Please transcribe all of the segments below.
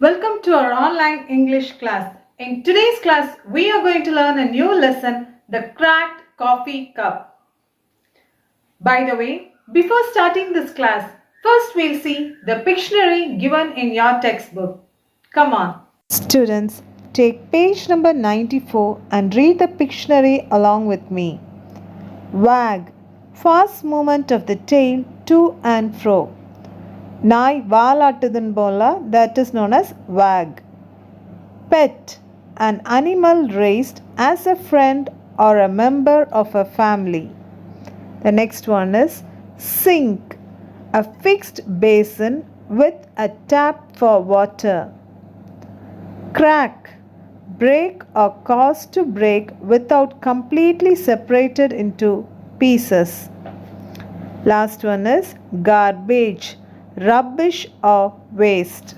Welcome to our online English class. In today's class, we are going to learn a new lesson, the cracked coffee cup. By the way, before starting this class, first we'll see the Pictionary given in your textbook. Come on. Students, take page number 94 and read the Pictionary along with me. Wag, fast movement of the tail to and fro. நாய் வாலாட்டுதன் போல, that is known as wag. Pet, an animal raised as a friend or a member of a family. The next one is sink, a fixed basin with a tap for water. Crack, break or cause to break without completely separated into pieces. Last one is garbage, rubbish or waste.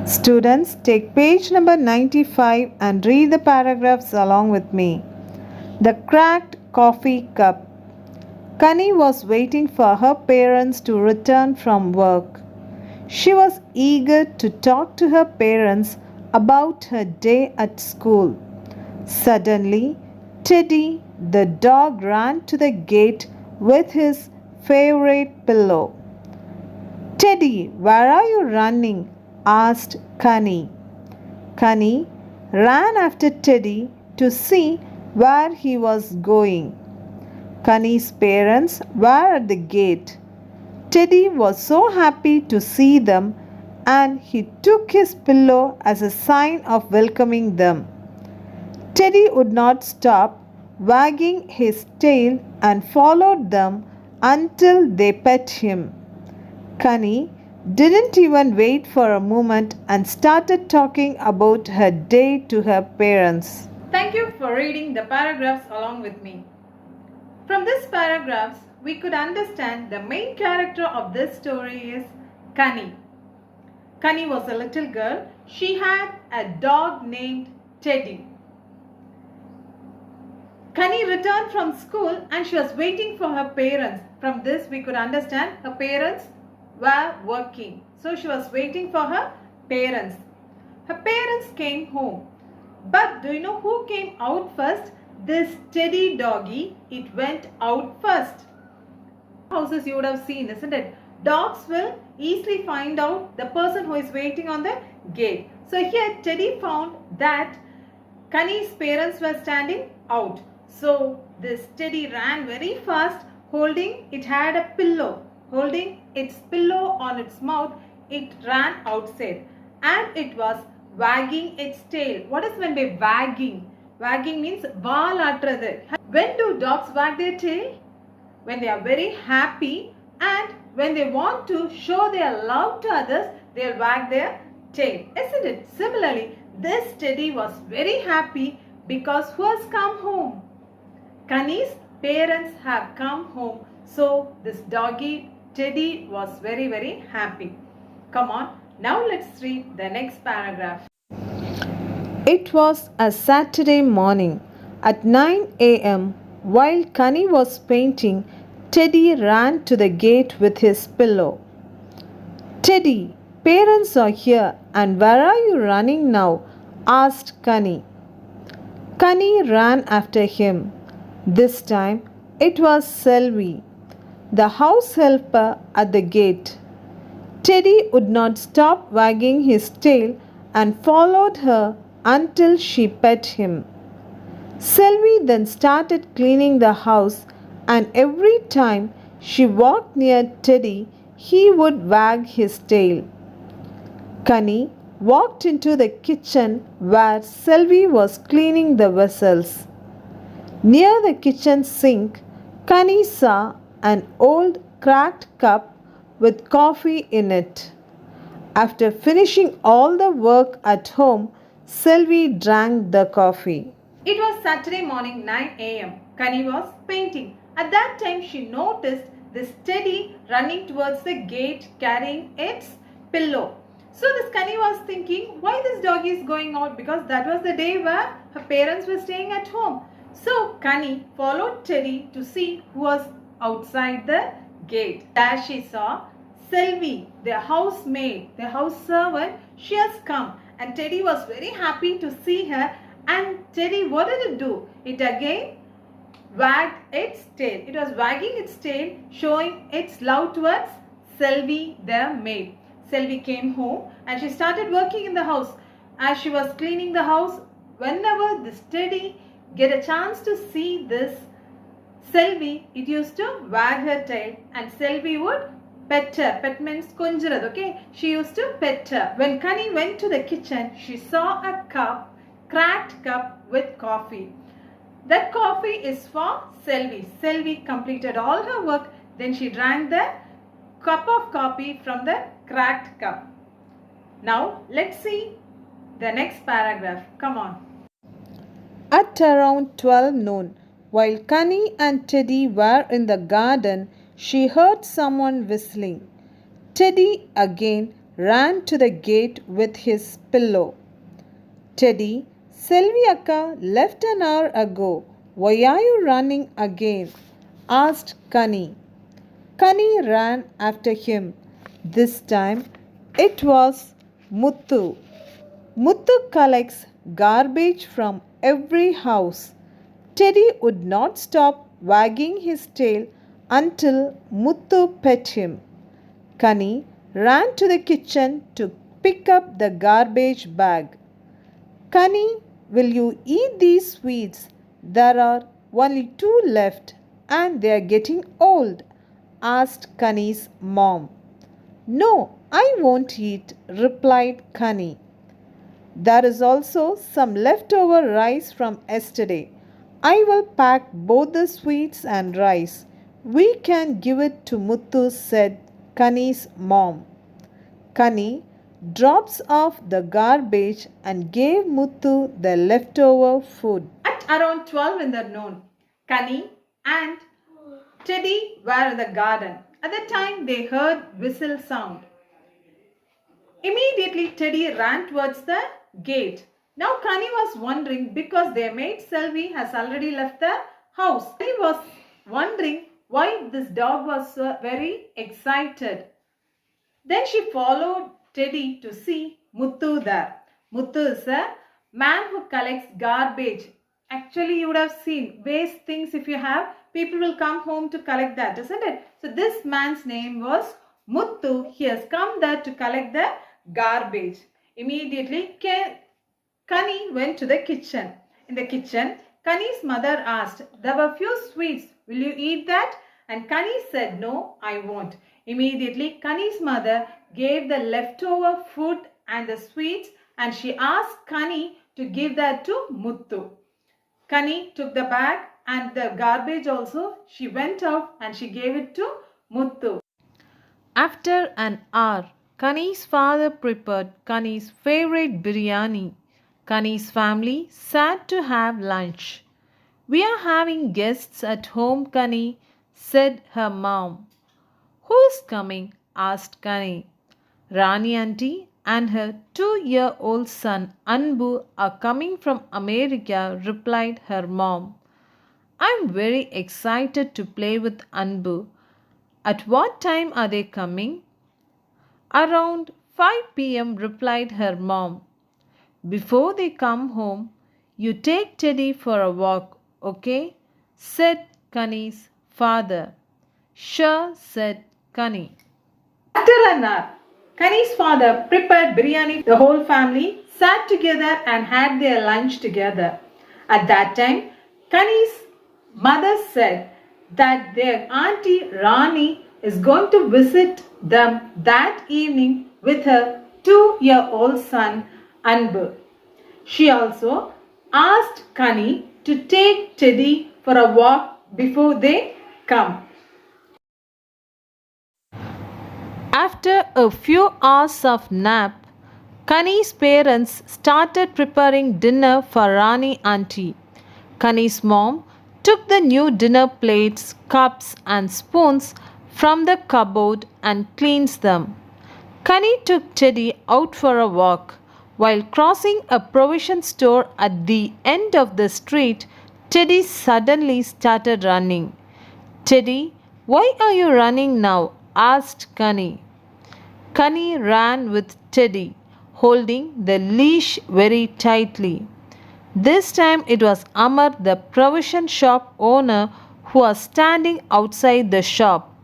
Students, take page number 95 and read the paragraphs along with me. The cracked coffee cup. Connie was waiting for her parents to return from work. She was eager to talk to her parents about her day at school. Suddenly, Teddy, the dog, ran to the gate with his favorite pillow. Teddy, where are you running? Asked Connie. Connie ran after Teddy to see where he was going. Connie's parents were at the gate. Teddy was so happy to see them and he took his pillow as a sign of welcoming them. Teddy would not stop wagging his tail and followed them until they pet him. Connie didn't even wait for a moment and started talking about her day to her parents. Thank you for reading the paragraphs along with me. From these paragraphs, we could understand the main character of this story is Connie. Connie was a little girl. She had a dog named Teddy. Connie returned from school and she was waiting for her parents. From this, we could understand her parents were working. So she was waiting for her parents. Her parents came home. But do you know who came out first? This Teddy doggy, it went out first. Houses you would have seen, isn't it? Dogs will easily find out the person who is waiting on the gate. So here Teddy found that Connie's parents were standing out. So this Teddy ran very fast, it had a pillow. Holding its pillow on its mouth, it ran outside and it was wagging its tail. What is meant by wagging? Wagging means vaalaatrathu. When do dogs wag their tail? When they are very happy and when they want to show their love to others, they'll wag their tail. Isn't it? Similarly, this Teddy was very happy because who has come home? Connie's parents have come home. So this doggy Teddy was very, very happy. Come on, now let's read the next paragraph. It was a Saturday morning. At 9 a.m., while Connie was painting, Teddy ran to the gate with his pillow. Teddy, parents are here and where are you running now? Asked Connie. Connie ran after him. This time it was Selvi, the house helper at the gate. Teddy would not stop wagging his tail and followed her until she pet him. Selvi then started cleaning the house, and every time she walked near Teddy, he would wag his tail. Connie walked into the kitchen where Selvi was cleaning the vessels. Near the kitchen sink, Connie saw an old cracked cup with coffee in it. After finishing all the work at home, Selvi drank the coffee. It was Saturday morning 9 a.m. Connie was painting. At that time, she noticed this Teddy running towards the gate carrying its pillow. So this Connie was thinking why this doggy is going out, because that was the day where her parents were staying at home. So Connie followed Teddy to see who was outside the gate. There she saw Selvi, their housemaid, their house servant, she has come. And Teddy was very happy to see her. And Teddy, what did it do? It again wagged its tail. It was wagging its tail, showing its love towards Selvi, their maid. Selvi came home and she started working in the house. As she was cleaning the house, whenever this Teddy get a chance to see this Selvi, it used to wag her tail and Selvi would pet her. Pet means konjarad, okay? She used to pet her. When Kani went to the kitchen, she saw a cup, cracked cup with coffee. That coffee is for Selvi. Selvi completed all her work. Then she drank the cup of coffee from the cracked cup. Now let's see the next paragraph. Come on. At around 12 noon, while Connie and Teddy were in the garden, she heard someone whistling. Teddy again ran to the gate with his pillow. Teddy, Selvi akka left an hour ago. Why are you running again? Asked Connie. Connie ran after him. This time it was Muthu. Muthu collects garbage from every house. Teddy would not stop wagging his tail until Muthu pet him. Connie ran to the kitchen to pick up the garbage bag. Connie, will you eat these sweets? There are only 2 left and they are getting old, asked Connie's mom. No, I won't eat, replied Connie. There is also some leftover rice from yesterday. I will pack both the sweets and rice. We can give it to Muthu, said Connie's mom. Connie drops off the garbage and gave Muthu the leftover food. At around 12 in the noon, Connie and Teddy were in the garden. At the time they heard whistle sound. Immediately Teddy ran towards the gate. Now Connie was wondering because their maid Selvi has already left the house. Teddy was wondering why this dog was so very excited. Then she followed Teddy to see Muthu there. Muthu is a man who collects garbage. Actually, you would have seen waste things if you have. People will come home to collect that, isn't it? So this man's name was Muthu. He has come there to collect the garbage. Immediately, Connie went to the kitchen. In the kitchen, Connie's mother asked, there were few sweets. Will you eat that? And Connie said, no, I won't. Immediately, Connie's mother gave the leftover food and the sweets and she asked Connie to give that to Muthu. Connie took the bag and the garbage also. She went out and she gave it to Muthu. After an hour, Connie's father prepared Connie's favorite biryani. Connie's family sat to have lunch. We are having guests at home, Connie, said her mom. Who's coming? Asked Connie. Rani auntie and her 2-year-old son Anbu are coming from America, replied her mom. I'm very excited to play with Anbu. At what time are they coming? Around 5 p.m., replied her mom. Before they come home, you take Teddy for a walk, okay? Said Connie's father. Sure, said Connie. After an hour, Connie's father prepared biryani. The whole family sat together and had their lunch together. At that time, Connie's mother said that their auntie Rani is going to visit them that evening with her 2-year-old son Anbu. She also asked Connie to take Teddy for a walk before they come. After a few hours of nap, Connie's parents started preparing dinner for Rani auntie. Connie's mom took the new dinner plates, cups and spoons from the cupboard and cleans them. Connie took Teddy out for a walk. While crossing a provision store at the end of the street, Teddy suddenly started running. Teddy, why are you running now? Asked Connie. Connie ran with Teddy, holding the leash very tightly. This time it was Amar, the provision shop owner, who was standing outside the shop.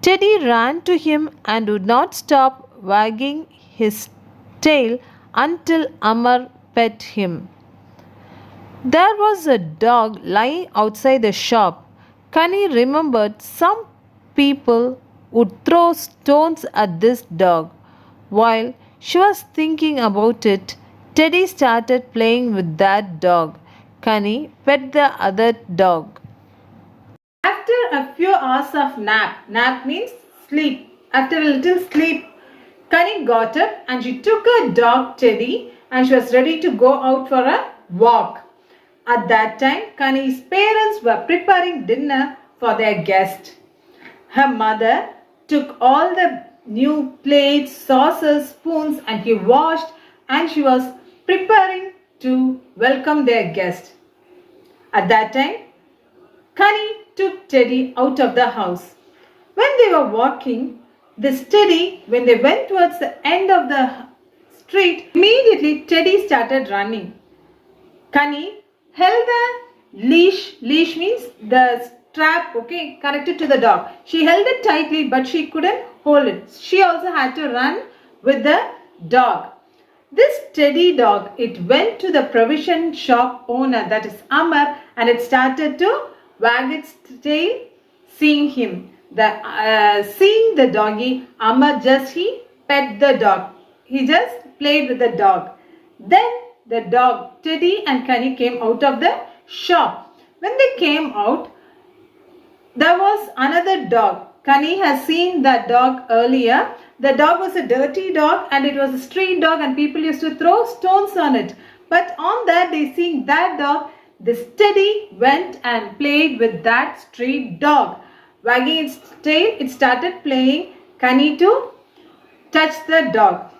Teddy ran to him and would not stop wagging his tail until Amar pet him. There was a dog lying outside the shop. Connie remembered some people would throw stones at this dog. While she was thinking about it, Teddy started playing with that dog. Connie pet the other dog. After a few hours of nap means sleep. After a little sleep, Connie got up and she took her dog Teddy and she was ready to go out for a walk. At that time, Connie's parents were preparing dinner for their guest. Her mother took all the new plates, saucers, spoons and he washed and she was preparing to welcome their guest. At that time, Connie took Teddy out of the house. When they were walking, this Teddy, when they went towards the end of the street, immediately Teddy started running. Connie held the leash. Leash means the strap, okay, connected to the dog. She held it tightly but she couldn't hold it. She also had to run with the dog. This Teddy dog, it went to the provision shop owner, that is Amar, and it started to wag its tail, seeing him. Seeing the doggy, Amar he pet the dog. He just played with the dog. Then the dog, Teddy and Connie came out of the shop. When they came out, there was another dog. Connie has seen that dog earlier. The dog was a dirty dog and it was a street dog and people used to throw stones on it. But on that day, seeing that dog, this Teddy went and played with that street dog. Wagging its tail, it started playing. Connie to touch the dog.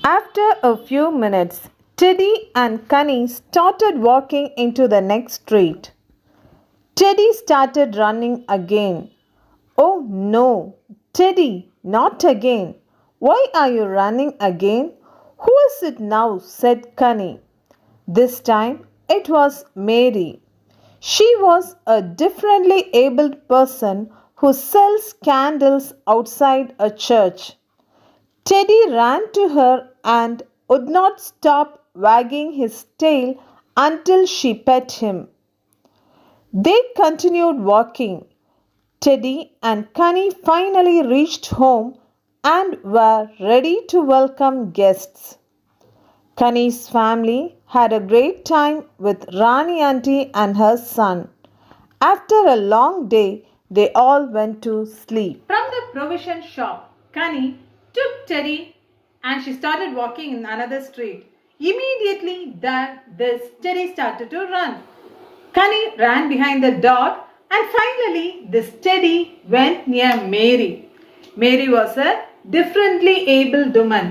After a few minutes, Teddy and Connie started walking into the next street. Teddy started running again. Oh no, Teddy, not again. Why are you running again? Who is it now? Said Connie. This time it was Mary. She was a differently abled person who sells candles outside a church. Teddy ran to her and would not stop wagging his tail until she pet him. They continued walking. Teddy and Connie finally reached home and were ready to welcome guests. Connie's family had a great time with Rani Auntie and her son. After a long day, they all went to sleep. From the provision shop, Connie took Teddy and she started walking in another street. Immediately this Teddy started to run. Connie ran behind the dog and finally this Teddy went near Mary. Mary was a differently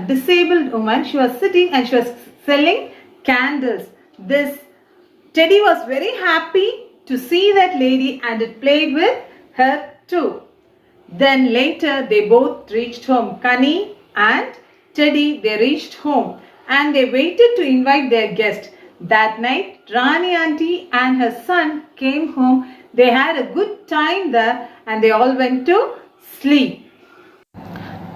disabled woman. She was sitting and she was selling candles. This Teddy was very happy to see that lady and it played with her too. Then later they both reached home. Connie and Teddy, they reached home and they waited to invite their guest. That night, Rani Auntie and her son came home. They had a good time there and they all went to sleep.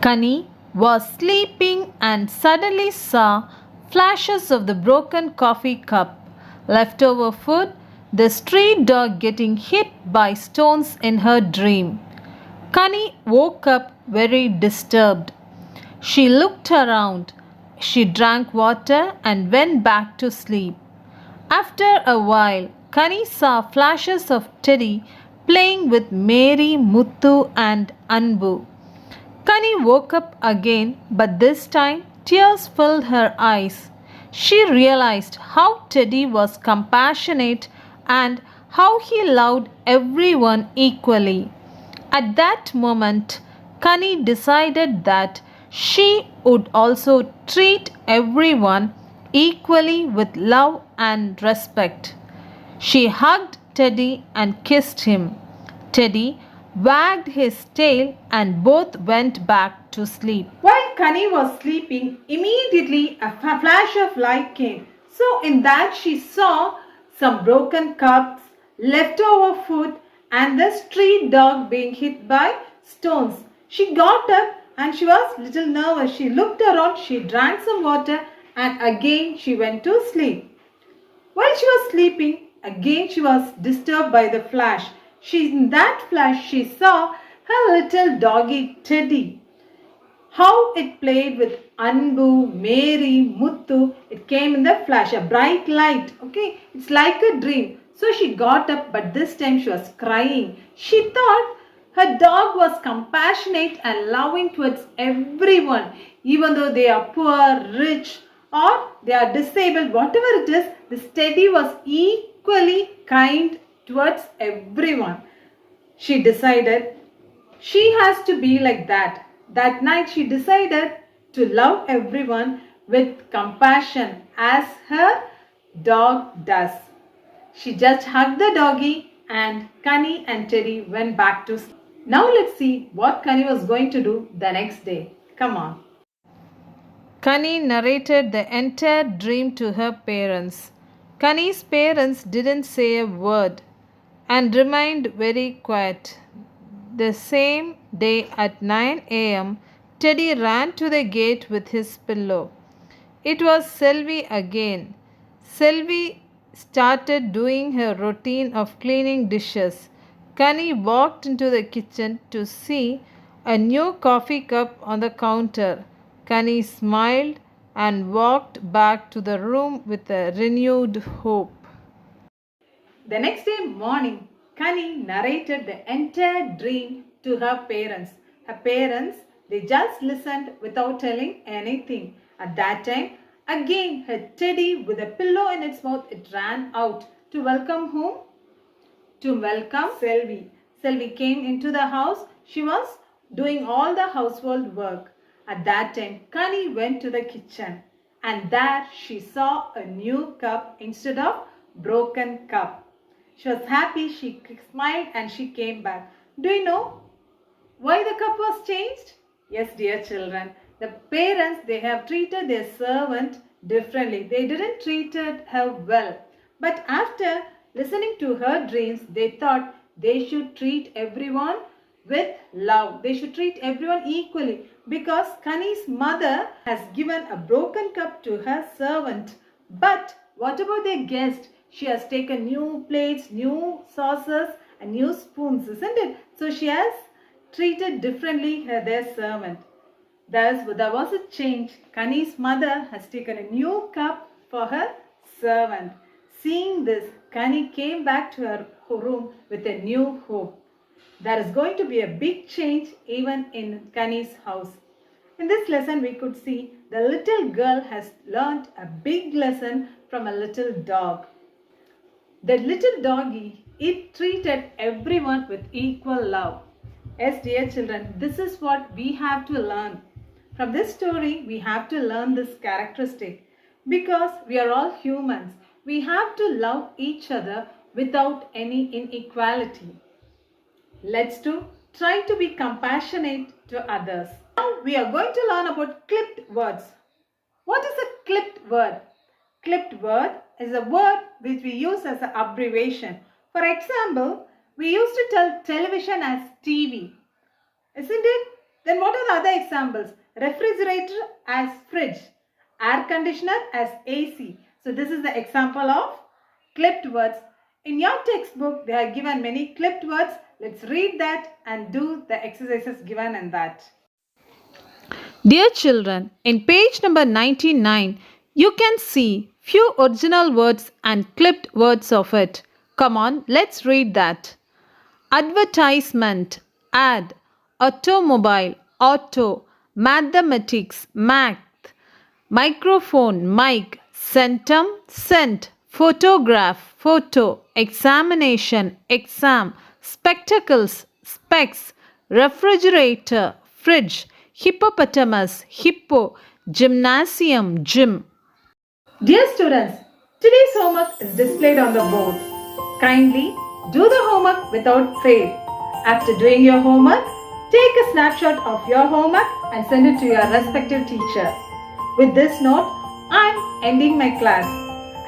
Connie was sleeping and suddenly saw flashes of the broken coffee cup, leftover food, the street dog getting hit by stones in her dream. Connie woke up very disturbed. She looked around. She drank water and went back to sleep. After a while, Connie saw flashes of Teddy playing with Mary, Muthu and Anbu. Connie woke up again, but this time tears filled her eyes. She realized how Teddy was compassionate and how he loved everyone equally. At that moment, Connie decided that she would also treat everyone equally with love and respect. She hugged Teddy and kissed him. Teddy wagged his tail, and both went back to sleep. While Kani was sleeping, immediately a flash of light came. So in that she saw some broken cups, leftover food, and the street dog being hit by stones. She got up and she was little nervous. She looked around, she drank some water, and again she went to sleep. While she was sleeping, again she was disturbed by the flash. In that flash she saw her little doggy Teddy. How it played with Anbu, Mary, Muttu. It came in the flash, a bright light. Okay, it's like a dream. So she got up, but this time she was crying. She thought her dog was compassionate and loving towards everyone, even though they are poor, rich, or they are disabled, whatever it is, this Teddy was equally kind towards everyone. She decided she has to be like that. That night she decided to love everyone with compassion as her dog does. She just hugged the doggy and Kani and Teddy went back to sleep. Now let's see what Kani was going to do the next day. Come on. Kani narrated the entire dream to her parents. Kani's parents didn't say a word and remained very quiet. The same day at 9 a.m., Teddy ran to the gate with his pillow. It was Selvi again. Selvi started doing her routine of cleaning dishes. Kani walked into the kitchen to see a new coffee cup on the counter. Kani smiled and walked back to the room with a renewed hope. The next day morning, Kani narrated the entire dream to her parents. Her parents, they just listened without telling anything. At that time, again her Teddy with a pillow in its mouth, it ran out to welcome whom? To welcome Selvi. Selvi came into the house. She was doing all the household work. At that time, Kani went to the kitchen and there she saw a new cup instead of broken cup. She was happy, she smiled and she came back. Do you know why the cup was changed? Yes, dear children, the parents, they have treated their servant differently. They didn't treat her well. But after listening to her dreams, they thought they should treat everyone with love. They should treat everyone equally because Kani's mother has given a broken cup to her servant. But what about their guest? She has taken new plates, new saucers and new spoons, isn't it? So she has treated differently their servant. Thus, there was a change. Kani's mother has taken a new cup for her servant. Seeing this, Kani came back to her room with a new hope. There is going to be a big change even in Kani's house. In this lesson, we could see the little girl has learnt a big lesson from a little dog. The little doggy, it treated everyone with equal love. Yes, dear children, this is what we have to learn. From this story, we have to learn this characteristic because we are all humans. We have to love each other without any inequality. Let's try to be compassionate to others. Now we are going to learn about clipped words. What is a clipped word? Clipped word is a word which we use as an abbreviation. For example, we used to tell television as TV. Isn't it? Then what are the other examples? Refrigerator as fridge. Air conditioner as AC. So this is the example of clipped words. In your textbook, they are given many clipped words. Let's read that and do the exercises given in that. Dear children, in page number 99, you can see few original words and clipped words of it. Come on, let's read that. Advertisement, ad, automobile, auto, mathematics, math, microphone, mic, centum, cent, photograph, photo, examination, exam, spectacles, specs, refrigerator, fridge, hippopotamus, hippo, gymnasium, gym. Dear students, today's homework is displayed on the board. Kindly do the homework without fail. After doing your homework, take a snapshot of your homework and send it to your respective teacher. With this note, I am ending my class.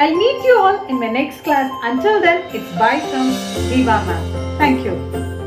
I'll meet you all in my next class. Until then, it's bye from Viva ma'am. Thank you.